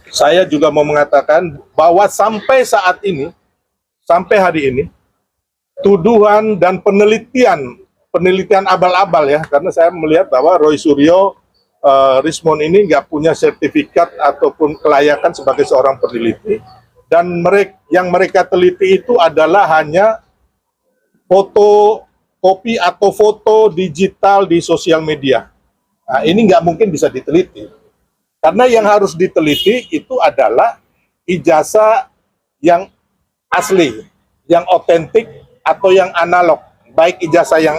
Saya juga mau mengatakan bahwa sampai saat ini, sampai hari ini, tuduhan dan penelitian abal-abal ya, karena saya melihat bahwa Roy Suryo Rismond ini nggak punya sertifikat ataupun kelayakan sebagai seorang peneliti, dan yang mereka teliti itu adalah hanya foto kopi atau foto digital di sosial media. Nah, ini nggak mungkin bisa diteliti. Karena yang harus diteliti itu adalah ijazah yang asli, yang otentik atau yang analog. Baik ijazah yang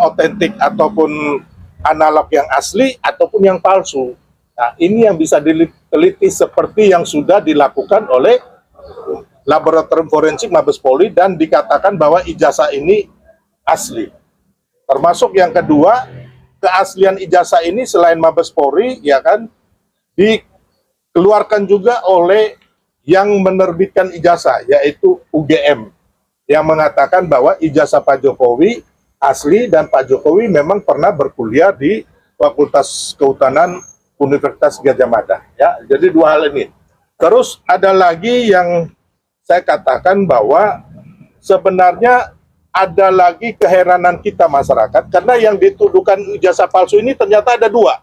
otentik ataupun analog yang asli ataupun yang palsu. Nah, ini yang bisa diteliti seperti yang sudah dilakukan oleh Laboratorium Forensik Mabes Polri dan dikatakan bahwa ijazah ini asli. Termasuk yang kedua, keaslian ijazah ini selain Mabes Polri, ya kan, dikeluarkan juga oleh yang menerbitkan ijazah, yaitu UGM, yang mengatakan bahwa ijazah Pak Jokowi asli dan Pak Jokowi memang pernah berkuliah di Fakultas Kehutanan Universitas Gadjah Mada. Ya, jadi dua hal ini. Terus ada lagi yang saya katakan bahwa sebenarnya ada lagi keheranan kita masyarakat, karena yang dituduhkan ijazah palsu ini ternyata ada dua.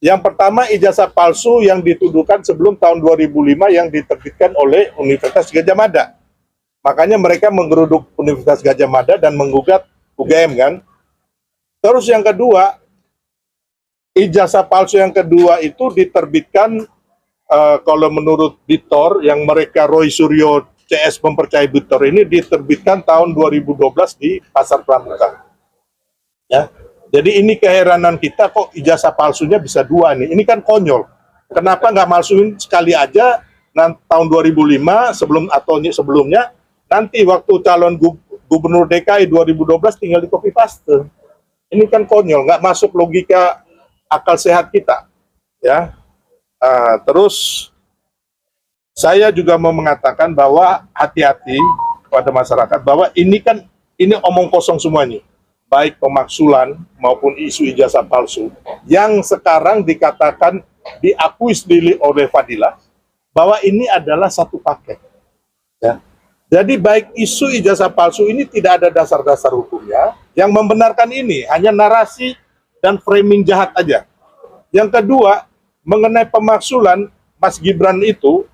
Yang pertama, ijazah palsu yang dituduhkan sebelum tahun 2005 yang diterbitkan oleh Universitas Gadjah Mada. Makanya mereka menggeruduk Universitas Gadjah Mada dan menggugat UGM kan. Terus yang kedua, ijazah palsu yang kedua itu diterbitkan kalau menurut Bitor, yang mereka Roy Suryo CS mempercayai Bitor ini diterbitkan tahun 2012 di Pasar Pramuka. Ya, jadi ini keheranan kita, kok ijazah palsunya bisa dua nih. Ini kan konyol. Kenapa nggak masukin sekali aja tahun 2005 sebelumnya, nanti waktu calon gubernur DKI 2012 tinggal di copy paste. Ini kan konyol, nggak masuk logika akal sehat kita. Ya. Terus saya juga mau mengatakan bahwa hati-hati pada masyarakat, bahwa ini omong kosong semuanya, baik pemaksulan maupun isu ijazah palsu yang sekarang dikatakan diakui sendiri oleh Fadila bahwa ini adalah satu paket. Ya. Jadi baik isu ijazah palsu ini tidak ada dasar-dasar hukumnya, yang membenarkan ini hanya narasi dan framing jahat aja. Yang kedua, mengenai pemaksulan Mas Gibran itu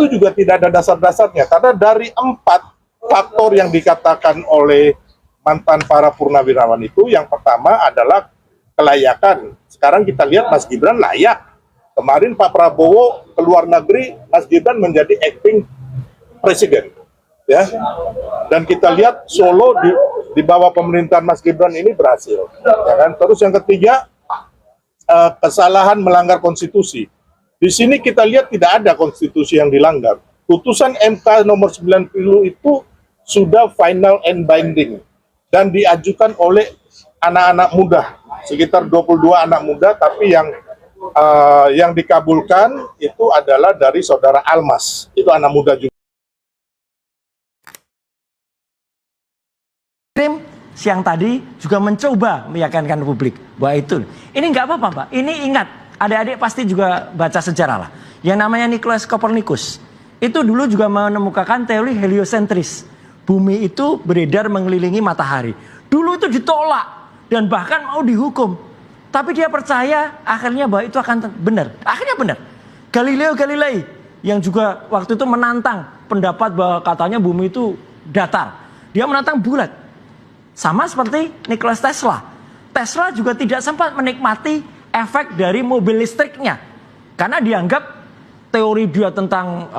juga tidak ada dasar-dasarnya, karena dari 4 faktor yang dikatakan oleh mantan para purnawirawan itu, yang pertama adalah kelayakan. Sekarang kita lihat Mas Gibran layak. Kemarin Pak Prabowo ke luar negeri, Mas Gibran menjadi acting presiden. Ya. Dan kita lihat Solo di bawah pemerintahan Mas Gibran ini berhasil. Ya kan? Terus yang ketiga, kesalahan melanggar konstitusi. Di sini kita lihat tidak ada konstitusi yang dilanggar. Putusan MK nomor 90 itu sudah final and binding dan diajukan oleh anak-anak muda, sekitar 22 anak muda, tapi yang dikabulkan itu adalah dari saudara Almas, itu anak muda juga. Siang tadi juga mencoba meyakinkan publik bahwa itu. Ini nggak apa-apa, Pak. Ini ingat, adik-adik pasti juga baca sejarah lah. Yang namanya Nicolaus Copernicus itu dulu juga menemukan teori heliosentris. Bumi itu beredar mengelilingi matahari. Dulu itu ditolak dan bahkan mau dihukum. Tapi dia percaya akhirnya bahwa itu akan benar. Akhirnya benar. Galileo Galilei yang juga waktu itu menantang pendapat bahwa katanya bumi itu datar. Dia menantang bulat. Sama seperti Nikola Tesla. Tesla juga tidak sempat menikmati efek dari mobil listriknya. Karena dianggap teori dia tentang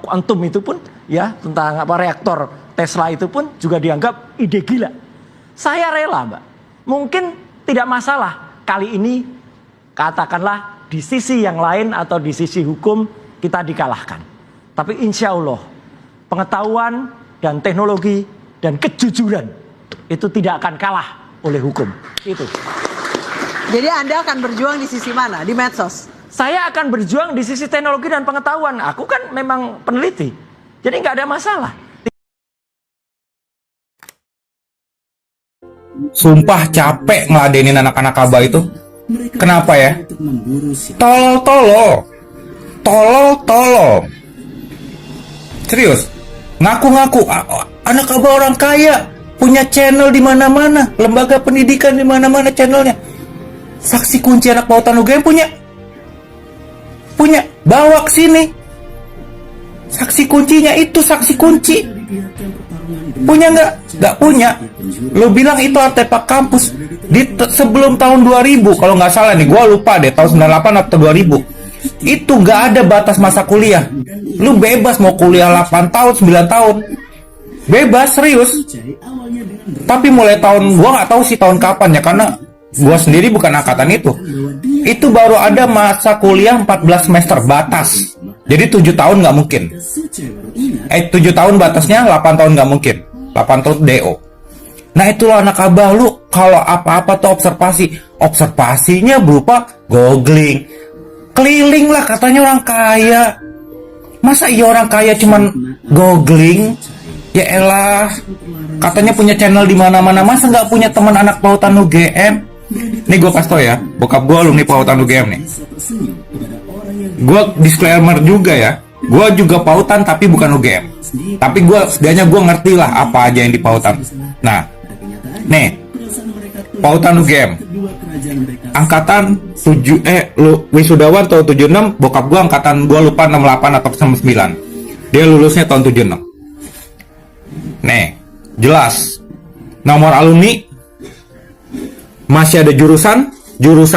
kuantum itu pun, ya, tentang reaktor Tesla itu pun juga dianggap ide gila. Saya rela, Mbak. Mungkin tidak masalah kali ini, katakanlah di sisi yang lain atau di sisi hukum kita dikalahkan. Tapi insya Allah pengetahuan dan teknologi dan kejujuran itu tidak akan kalah oleh hukum. Itu. Jadi Anda akan berjuang di sisi mana? Di medsos? Saya akan berjuang di sisi teknologi dan pengetahuan. Aku kan memang peneliti. Jadi nggak ada masalah. Sumpah capek ngeladenin anak-anak Aba itu. Kenapa ya? Tolol-tolol. tolol. Serius. Ngaku-ngaku anak abah orang kaya, punya channel di mana-mana, lembaga pendidikan di mana-mana channelnya. Saksi kunci anak pautan UGM punya. Bawa ke sini. Saksi kuncinya itu saksi kunci. Punya nggak? Nggak punya. Lo bilang itu artefak kampus sebelum tahun 2000 kalau nggak salah nih, gua lupa deh tahun 98 atau 2000. Itu nggak ada batas masa kuliah. Lu bebas mau kuliah 8 tahun, 9 tahun. Bebas, serius. Tapi mulai tahun, gua nggak tahu sih tahun kapan ya, karena gua sendiri bukan angkatan itu. Itu baru ada masa kuliah 14 semester batas. Jadi 7 tahun nggak mungkin. 7 tahun batasnya, 8 tahun nggak mungkin. 8 tahun DO. Nah itulah anak abah, lu kalau apa-apa tuh observasi. Observasinya berupa googling. Keliling lah katanya orang kaya. Masa iya orang kaya cuman googling? Ya elah, katanya punya channel di mana-mana, masa nggak punya teman anak pautan UGM? Nih gue kasih tau ya, bokap gue alumni pautan UGM nih. Gue disclaimer juga ya, gue juga pautan tapi bukan UGM. Tapi gue setidaknya gue ngerti lah apa aja yang di pautan. Nah, nih pautan UGM, angkatan lu wisudawan tahun 76, bokap gue angkatan gue lupa 68 atau 99. Dia lulusnya tahun 76. Nih, jelas nomor alumni masih ada jurusan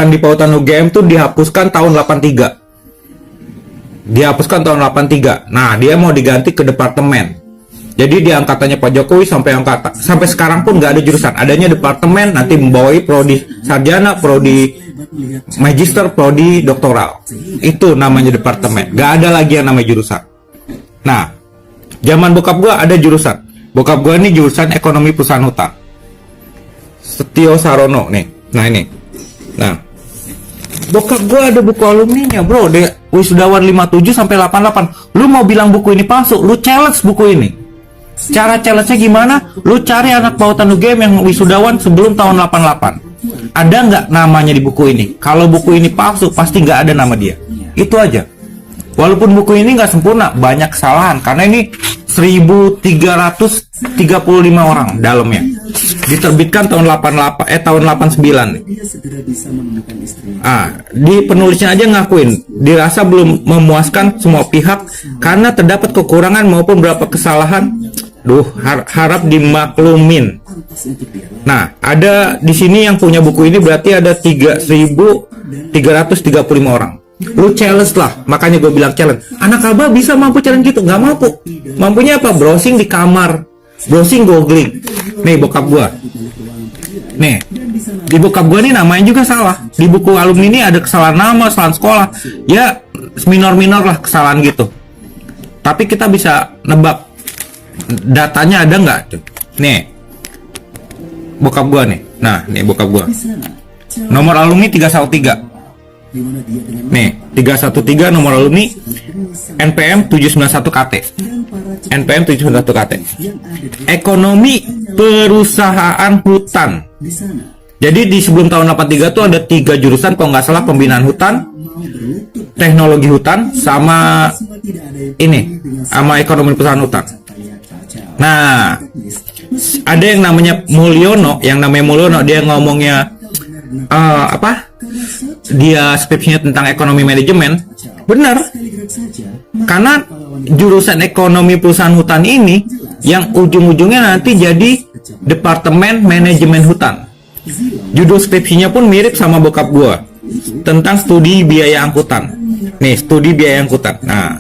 di pautan UGM tuh dihapuskan tahun 83. Dihapuskan tahun 83. Nah, dia mau diganti ke departemen. Jadi di angkatannya Pak Jokowi sampai sekarang pun nggak ada jurusan. Adanya departemen, nanti membawai prodi sarjana, prodi magister, prodi doktoral. Itu namanya departemen. Nggak ada lagi yang namanya jurusan. Nah, zaman bokap gua ada jurusan. Bokap gue ini jurusan ekonomi perusahaan hutang. Setio Sarono nih. Nah ini. Nah, bokap gue ada buku alumninya bro. Dia wisudawan 57 sampai 88. Lu mau bilang buku ini palsu? Lu challenge buku ini. Cara challenge-nya gimana? Lu cari anak pautan UGM yang wisudawan sebelum tahun 88. Ada nggak namanya di buku ini? Kalau buku ini palsu, pasti nggak ada nama dia. Itu aja. Walaupun buku ini nggak sempurna, banyak kesalahan. Karena ini 1335 orang dalamnya. Diterbitkan tahun 89 nih. Di penulisnya aja ngakuin dirasa belum memuaskan semua pihak karena terdapat kekurangan maupun beberapa kesalahan. Harap dimaklumin. Nah, ada di sini yang punya buku ini berarti ada 3.335 orang. Lu challenge lah, makanya gue bilang challenge. Anak abah bisa mampu challenge gitu? Nggak mampu. Mampunya apa? Browsing di kamar, browsing googling. Nih bokap gue. Nih, di bokap gue nih namanya juga salah. Di buku alumni ini ada kesalahan nama, kesalahan sekolah. Ya minor-minor lah kesalahan gitu. Tapi kita bisa nebak datanya ada nggak tuh. Nih, bokap gue nih. Nah, nih bokap gue. Nomor alumni 313. Nih, 313 nomor alumni NPM 791 KT. NPM 791 KT. Ekonomi perusahaan hutan. Jadi di sebelum tahun 83 tuh ada 3 jurusan kalau nggak salah, pembinaan hutan, teknologi hutan, sama ini, sama ekonomi perusahaan hutan. Nah, ada yang namanya Mulyono, dia ngomongnya dia skripsinya tentang ekonomi manajemen. Benar, karena jurusan ekonomi perusahaan hutan ini yang ujung-ujungnya nanti jadi departemen manajemen hutan. Judul skripsinya pun mirip sama bokap gua, tentang studi biaya angkutan. Nih, studi biaya angkutan. Nah,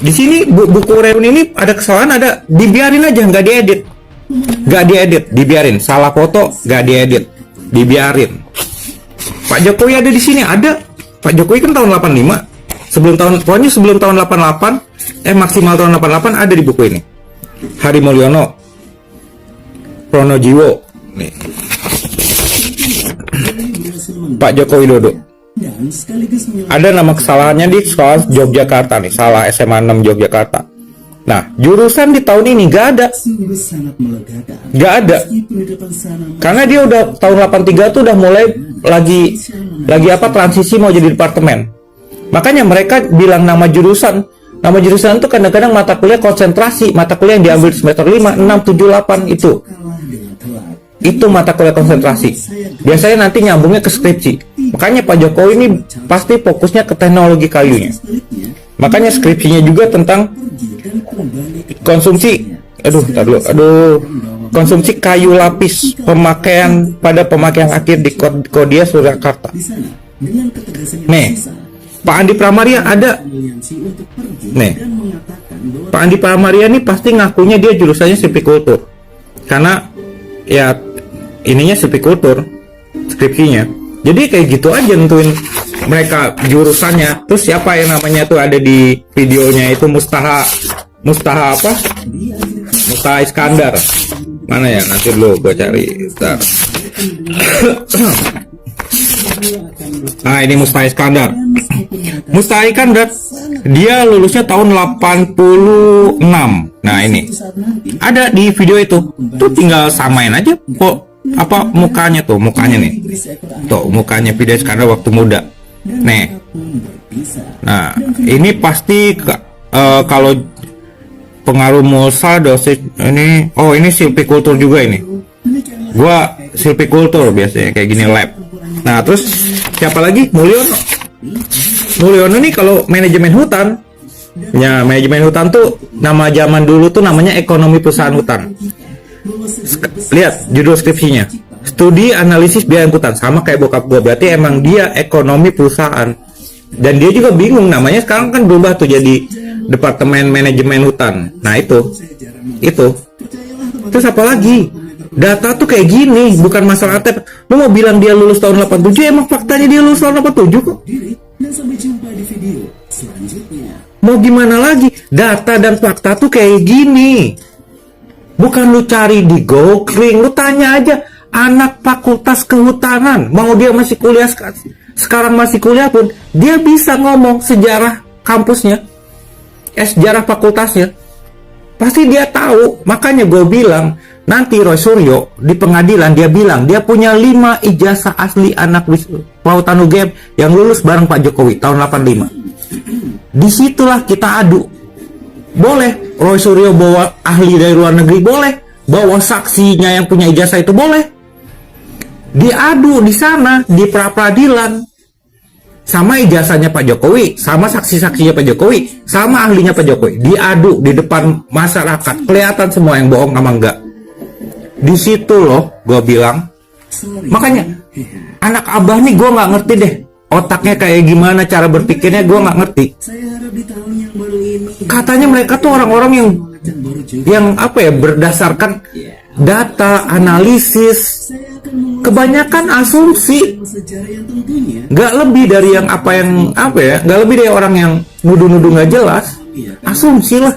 di sini buku reuni ini ada kesalahan, ada dibiarin aja, nggak diedit, dibiarin. Salah foto, nggak diedit, dibiarin. Pak Jokowi ada di sini, ada. Pak Jokowi kan tahun 85. Sebelum tahun 88, maksimal tahun 88 ada di buku ini. Hari Mulyono, Pronojiwo, nih. Pak Joko Widodo. Ada nama kesalahannya di sekolah Yogyakarta nih, salah SMA 6 Yogyakarta. Nah, jurusan di tahun ini nggak ada, karena dia udah tahun 83 tuh udah mulai lagi transisi mau jadi departemen. Makanya mereka bilang nama jurusan. Nama jurusan itu kadang-kadang mata kuliah konsentrasi, mata kuliah yang diambil semester 5, 6, 7, 8 itu. Itu mata kuliah konsentrasi. Biasanya nanti nyambungnya ke skripsi. Makanya Pak Jokowi ini pasti fokusnya ke teknologi kayunya. Makanya skripsinya juga tentang konsumsi konsumsi kayu lapis pemakaian akhir di Kodia Surakarta. Nih, Pak Andi Pramaria ada. Nih, Pak Andi Pramaria ini pasti ngakunya dia jurusannya silvikultur. Karena ya ininya silvikultur skripsinya. Jadi kayak gitu aja nentuin mereka jurusannya. Terus siapa yang namanya tuh ada di videonya itu Mustaha Iskandar. Mana ya, nanti dulu gue cari. Bentar. Nah, ini Mustaha Iskandar. Mustaha Iskandar dia lulusnya tahun 86. Nah, ini ada di video itu. Tuh tinggal samain aja kok apa mukanya nih. Tuh mukanya video Iskandar waktu muda. Nih. Nah, ini pasti kalau pengaruh mulsa dosis ini, ini silvikultur juga ini. Gua silvikultur biasanya kayak gini lab. Nah, terus siapa lagi? Mulyono nih kalau manajemen hutan. Ya, manajemen hutan tuh nama zaman dulu tuh namanya ekonomi perusahaan hutan. Lihat judul skripsinya. Studi analisis biaya hutan, sama kayak bokap gua. Berarti emang dia ekonomi perusahaan. Dan dia juga bingung namanya sekarang kan berubah tuh jadi Departemen Manajemen Hutan. Nah, itu. Terus apa lagi? Data tuh kayak gini, bukan masalah tes. Lu mau bilang dia lulus tahun 87, emang faktanya dia lulus tahun 87 kok. Mau gimana lagi? Data dan fakta tuh kayak gini. Bukan lu cari di googling, lu tanya aja anak fakultas kehutanan, mau dia masih kuliah sekarang masih kuliah pun, dia bisa ngomong sejarah kampusnya, sejarah fakultasnya. Pasti dia tahu. Makanya gue bilang, nanti Roy Suryo di pengadilan dia bilang dia punya 5 ijazah asli anak Lautan UGM yang lulus bareng Pak Jokowi tahun 85. Disitulah kita adu. Boleh Roy Suryo bawa ahli dari luar negeri, boleh bawa saksinya yang punya ijazah itu, boleh diadu di sana di pra-peradilan sama ijazahnya Pak Jokowi, sama saksi-saksinya Pak Jokowi, sama ahlinya Pak Jokowi, diadu di depan masyarakat, kelihatan semua yang bohong sama enggak. Di situ loh gue bilang. Makanya anak abah nih gue nggak ngerti deh otaknya kayak gimana, cara berpikirnya gue nggak ngerti. Katanya mereka tuh orang-orang yang apa ya, berdasarkan data analisis, kebanyakan asumsi, nggak lebih dari yang nggak lebih dari orang yang nuduh-nuduh nggak jelas, asumsi lah.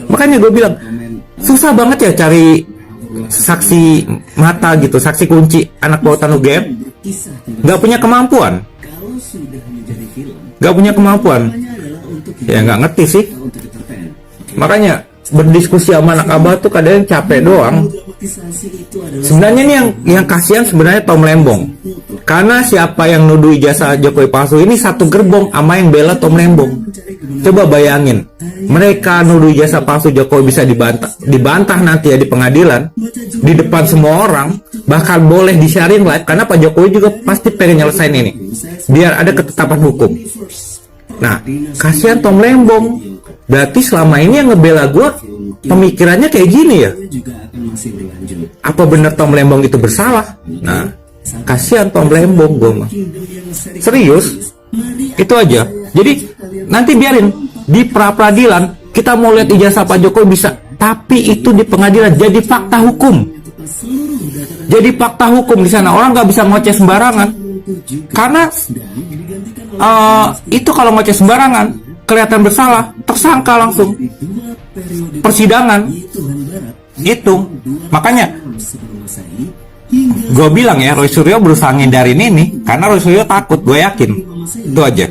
Makanya gue bilang susah banget ya cari saksi mata gitu, saksi kunci anak Lautan UGM. Nggak punya kemampuan, ya nggak ngerti sih. Makanya berdiskusi sama anak abah tuh kadang capek doang. Sebenarnya nih yang kasihan sebenarnya Tom Lembong, karena siapa yang nuduh ijazah Jokowi palsu ini satu gerbong sama yang bela Tom Lembong. Coba bayangin, mereka nuduh ijazah palsu Jokowi bisa dibantah nanti ya di pengadilan di depan semua orang, bahkan boleh disiarin live karena Pak Jokowi juga pasti pengen nyelesain ini biar ada ketetapan hukum. Nah, kasihan Tom Lembong. Berarti selama ini yang ngebela gue pemikirannya kayak gini ya. Apa bener Tom Lembong itu bersalah? Nah, kasihan Tom Lembong gue mah. Serius, itu aja. Jadi nanti biarin di pra-peradilan kita mau lihat ijazah Pak Jokowi bisa, tapi itu di pengadilan jadi fakta hukum. Jadi fakta hukum di sana, orang nggak bisa ngoceh sembarangan. Karena itu kalau ngoceh sembarangan kelihatan bersalah, tersangka langsung persidangan itu. Makanya gue bilang ya, Roy Suryo berusaha ngindarin ini karena Roy Suryo takut, gue yakin. Itu aja.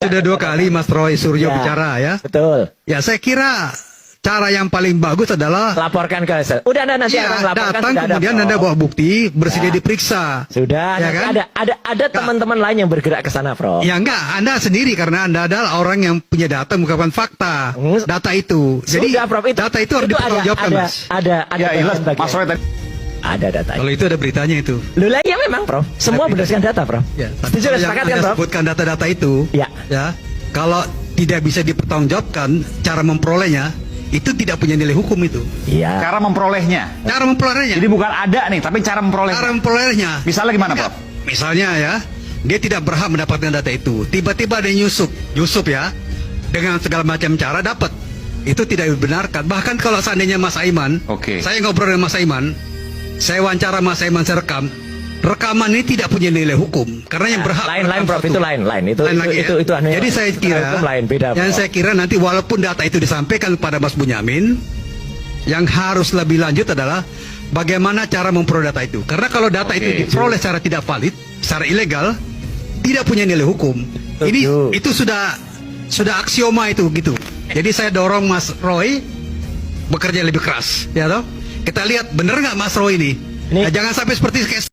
Sudah 2 kali Mas Roy Suryo bicara ya. Betul. Ya, saya kira cara yang paling bagus adalah Laporkan ke udah Anda nanti akan laporkan, datang sudah ada, kemudian Prof. Anda bawa bukti, bersedia Ya. diperiksa. Sudah, Ya nanti kan? ada teman-teman lain yang bergerak ke sana, Prof. Ya enggak, Anda sendiri karena Anda adalah orang yang punya data mengungkapkan fakta. Data itu. Jadi Sudah, Prof, data itu harus dipertanggungjawabkan, Mas. ada Ya, Ilas, bagian. Mas Roy tadi. Ada data. Kalau itu ada beritanya itu. Loh lah, ya memang, Prof. Semua Ada berdasarkan data, Prof. Ya, tapi Setuju, kalau yang sepakat kan, Anda Prof? sebutkan data-data itu, Ya. kalau tidak bisa dipertanggungjawabkan cara memperolehnya, itu tidak punya nilai hukum itu. Iya. Cara memperolehnya. Cara memperolehnya. Jadi bukan ada nih, tapi cara memperolehnya. Cara memperolehnya. Misalnya gimana, Prof? Misalnya ya, dia tidak berhak mendapatkan data itu. Tiba-tiba ada Yusuf ya, dengan segala macam cara dapat. Itu tidak dibenarkan. Bahkan kalau seandainya Mas Aiman, Oke. saya ngobrol dengan Mas Aiman, saya wawancara Mas Aiman, saya rekam. Rekaman ini tidak punya nilai hukum karena yang berhak Lain, merekam Prof, satu. itu lain. Itu Lain lagi, ya? itu aneh. Jadi saya kira Hukum lain, beda, yang Prof. saya kira nanti walaupun data itu disampaikan kepada Mas Bunyamin, yang harus lebih lanjut adalah bagaimana cara memperoleh data itu. Karena kalau data itu diperoleh secara tidak valid, secara ilegal, tidak punya nilai hukum. Ini itu sudah aksioma itu gitu. Jadi saya dorong Mas Roy bekerja lebih keras, ya toh. Kita lihat bener nggak Mas Roy ini. Nah, jangan sampai seperti